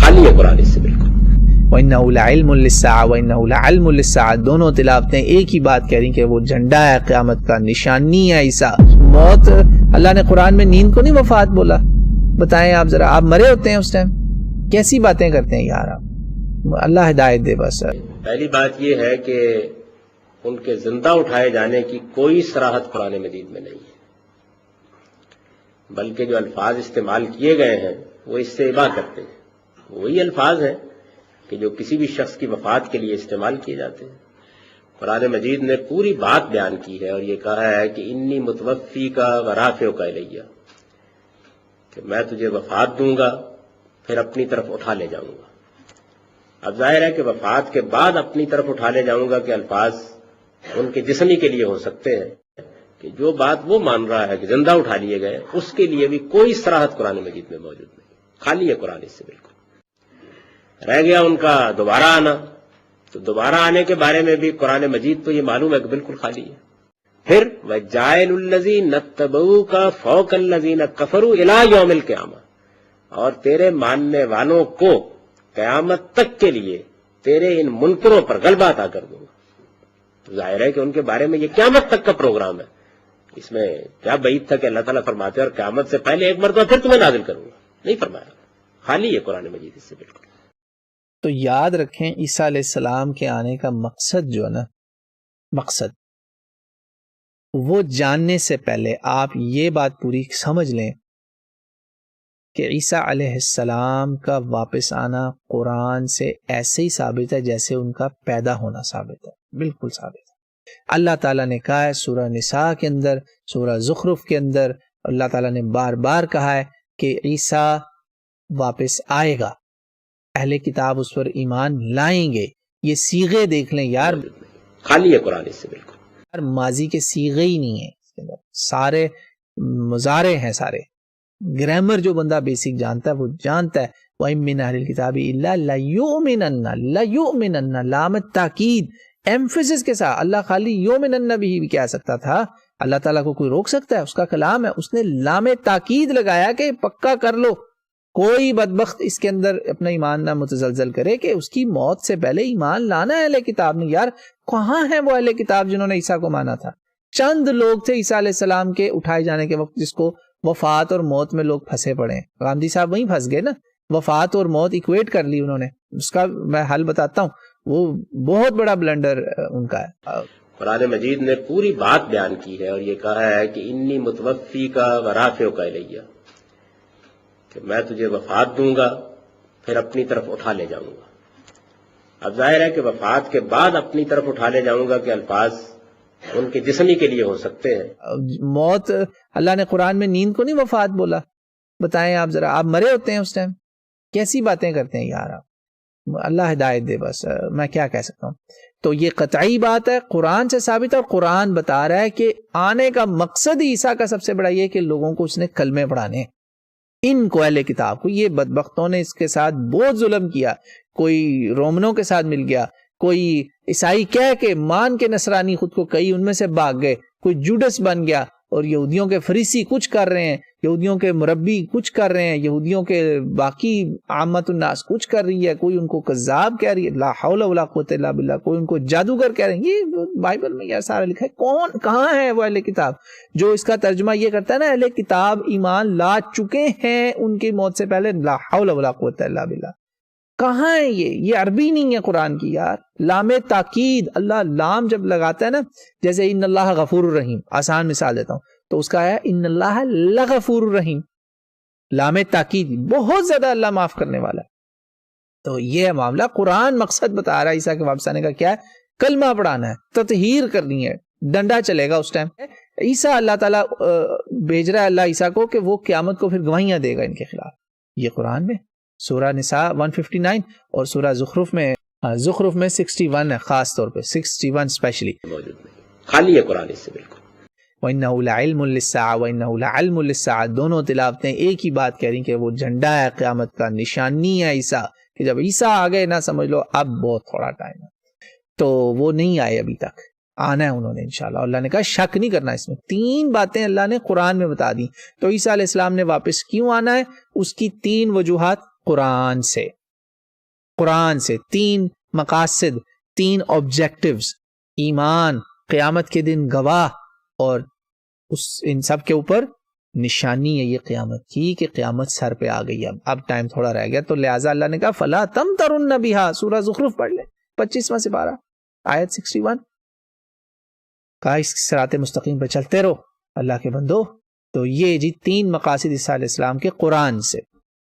خالی ہے قرآن اس سے بالکل۔ وَإِنَّهُ لَعِلْمٌ لِلسَّاعَةِ وَإِنَّهُ لَعِلْمٌ لِلسَّاعَةِ، دونوں تلاوتیں ایک ہی بات کہہ رہی کہ وہ جھنڈا ہے قیامت کا، نشانی ہے عیسیٰ۔ موت، اللہ نے قرآن میں نیند کو نہیں وفات بولا؟ بتائیں آپ ذرا، آپ مرے ہوتے ہیں اس ٹائم، کیسی باتیں کرتے ہیں یار آپ، اللہ ہدایت دے بس۔ پہلی بات یہ ہے کہ ان کے زندہ اٹھائے جانے کی کوئی صراحت قرآن مجید میں نہیں ہے، بلکہ جو الفاظ استعمال کیے گئے ہیں وہ اس سے ابا کرتے ہیں، وہی الفاظ ہیں کہ جو کسی بھی شخص کی وفات کے لیے استعمال کیے جاتے ہیں۔ قرآن مجید نے پوری بات بیان کی ہے اور یہ کہا ہے کہ انی متوفی کا ورافع کا الیہ، کہ میں تجھے وفات دوں گا پھر اپنی طرف اٹھا لے جاؤں گا۔ اب ظاہر ہے کہ وفات کے بعد اپنی طرف اٹھا لے جاؤں گا کہ الفاظ ان کے جسمی کے لیے ہو سکتے ہیں، کہ جو بات وہ مان رہا ہے کہ زندہ اٹھا لیے گئے اس کے لیے بھی کوئی صراحت قرآن مجید میں موجود نہیں، خالی ہے قرآن اس سے بالکل۔ رہ گیا ان کا دوبارہ آنا، تو دوبارہ آنے کے بارے میں بھی قرآن مجید تو یہ معلوم ہے کہ بالکل خالی ہے۔ پھر وَجَاعِلُ الَّذِينَ اتَّبَعُوكَ فَوْقَ الَّذِينَ كَفَرُوا إِلَىٰ يَوْمِ الْقِيَامَةِ، اور تیرے ماننے والوں کو قیامت تک کے لیے تیرے ان منکروں پر غلبہ عطا کر دوں گا۔ تو ظاہر ہے کہ ان کے بارے میں یہ قیامت تک کا پروگرام ہے، اس میں کیا بعید تھا کہ اللہ تعالیٰ فرماتے ہیں اور قیامت سے پہلے ایک مرتبہ پھر تمہیں نازل کروں گا، نہیں فرمایا، خالی ہے قرآن مجید اس سے بالکل۔ تو یاد رکھیں عیسیٰ علیہ السلام کے آنے کا مقصد جو ہے نا، مقصد وہ جاننے سے پہلے آپ یہ بات پوری سمجھ لیں کہ عیسیٰ علیہ السلام کا واپس آنا قرآن سے ایسے ہی ثابت ہے جیسے ان کا پیدا ہونا ثابت ہے، بالکل ثابت ہے۔ اللہ تعالیٰ نے کہا ہے سورہ نساء کے اندر، سورہ زخرف کے اندر، اللہ تعالیٰ نے بار بار کہا ہے کہ عیسیٰ واپس آئے گا، اہل کتاب اس پر ایمان لائیں گے۔ یہ صیغے دیکھ لیں یار، خالی ہے قرآن اس سے بالکل، یار ماضی کے صیغے ہی نہیں ہیں اس کے اندر، سارے مضارع ہیں، سارے گرامر جو بندہ بیسک جانتا ہے وہ جانتا ہے۔ وَإِن مِّنْ أَهْلِ الْكِتَابِ إِلَّا لَيُؤْمِنَنَّ، لام تاکید ایمفیسس کے ساتھ، اللہ خالی یؤمنن بھی کہہ سکتا تھا، اللہ تعالیٰ کو کوئی روک سکتا ہے؟ اس کا کلام ہے، اس نے لام تاکید لگایا کہ پکا کر لو، کوئی بدبخت اس کے اندر اپنا ایمان نہ متزلزل کرے کہ اس کی موت سے پہلے ایمان لانا ہے اہل کتاب نے۔ یار کہاں ہیں وہ اہل کتاب جنہوں نے عیسیٰ کو مانا تھا؟ چند لوگ تھے عیسیٰ علیہ السلام کے اٹھائے جانے کے وقت جس کو وفات اور موت میں لوگ پھنسے پڑے ہیں۔ گاندھی صاحب وہیں پھنس گئے نا، وفات اور موت ایکویٹ کر لی انہوں نے۔ اس کا میں حل بتاتا ہوں، وہ بہت بڑا بلنڈر ان کا ہے۔ قرآن مجید نے پوری بات بیان کی ہے اور یہ کہا ہے کہ انی متوفی کا ورافع کا الیہ، کہ میں تجھے وفات دوں گا پھر اپنی طرف اٹھا لے جاؤں گا۔ اب ظاہر ہے کہ وفات کے بعد اپنی طرف اٹھا لے جاؤں گا کہ الفاظ ان کے جسمی کے لیے ہو سکتے ہیں۔ موت، اللہ نے قرآن میں نیند کو نہیں وفات بولا؟ بتائیں آپ ذرا، آپ مرے ہوتے ہیں اس ٹائم، کیسی باتیں کرتے ہیں یار آپ، اللہ ہدایت دے بس، میں کیا کہہ سکتا ہوں۔ تو یہ قطعی بات ہے، قرآن سے ثابت ہے، اور قرآن بتا رہا ہے کہ آنے کا مقصد عیسیٰ کا سب سے بڑا یہ کہ لوگوں کو اس نے کلمے پڑھانے، ان کو اہل کتاب کو۔ یہ بدبختوں نے اس کے ساتھ بہت ظلم کیا، کوئی رومنوں کے ساتھ مل گیا، کوئی عیسائی کہہ کے مان کے نصرانی خود کو کئی ان میں سے بھاگ گئے، کوئی جوڈس بن گیا، اور یہودیوں کے فریسی کچھ کر رہے ہیں، یہودیوں کے مربی کچھ کر رہے ہیں، یہودیوں کے باقی عامت الناس کچھ کر رہی ہے، کوئی ان کو کذاب کہہ رہی ہے، لا حول ولا قوت الا باللہ، کوئی ان کو جادوگر کہہ رہے ہیں۔ یہ بائبل میں یہ سارا لکھا ہے، کون کہاں ہے وہ اہل کتاب جو اس کا ترجمہ یہ کرتا ہے نا، اہل کتاب ایمان لا چکے ہیں ان کی موت سے پہلے، لا حول ولا قوت الا باللہ، کہاں ہے یہ عربی نہیں ہے قرآن کی یار۔ لام تاکید، اللہ لام جب لگاتا ہے نا، جیسے ان اللہ غفور الرحیم، آسان مثال دیتا ہوں، تو اس کا ہے ان اللہ لغفور الرحیم، لام تاکید، بہت زیادہ اللہ معاف کرنے والا ہے۔ تو یہ ہے معاملہ، قرآن مقصد بتا رہا ہے عیسیٰ کے واپس آنے کا کیا ہے، کلمہ پڑھانا ہے، تطہیر کرنی ہے، ڈنڈا چلے گا اس ٹائم۔ عیسیٰ اللہ تعالیٰ بھیج رہا ہے اللہ عیسیٰ کو کہ وہ قیامت کو پھر گواہیاں دے گا ان کے خلاف، یہ قرآن میں سورہ نساء 159 اور سورہ زخرف میں 61 ہے، خاص طور پہ 61 اسپیشلی خالی ہے قرآن اس سے بالکل۔ وَإِنَّهُ لَعِلْمٌ لِلسَّاعَةِ وَإِنَّهُ لَعِلْمٌ لِلسَّاعَةِ، دونوں تلاوتیں ایک ہی بات کہہ رہی کہ وہ جھنڈا ہے قیامت کا، نشانی ہے عیسیٰ، کہ جب عیسیٰ آ گئے نا سمجھ لو اب بہت تھوڑا ٹائم ہے۔ تو وہ نہیں آئے ابھی تک، آنا ہے انہوں نے انشاءاللہ۔ اللہ نے کہا شک نہیں کرنا اس میں، 3 باتیں اللہ نے قرآن میں بتا دی۔ تو عیسیٰ علیہ السلام نے واپس کیوں آنا ہے، اس کی 3 وجوہات قرآن سے۔ قرآن سے 3 مقاصد، 3 آبجیکٹیوز، ایمان، قیامت کے دن گواہ، اور ان سب کے اوپر نشانی ہے یہ قیامت کی کہ قیامت سر پہ آ گئی. اب ٹائم تھوڑا رہ گیا، تو لہٰذا اللہ نے کہا فلا تمترن بہا. سورہ زخرف پڑھ لیں، 25واں سپارہ آیت 61. کہا اس صراط مستقیم پہ چلتے رہو اللہ کے بندو. تو یہ جی 3 مقاصد عیسیٰ علیہ السلام کے قرآن سے.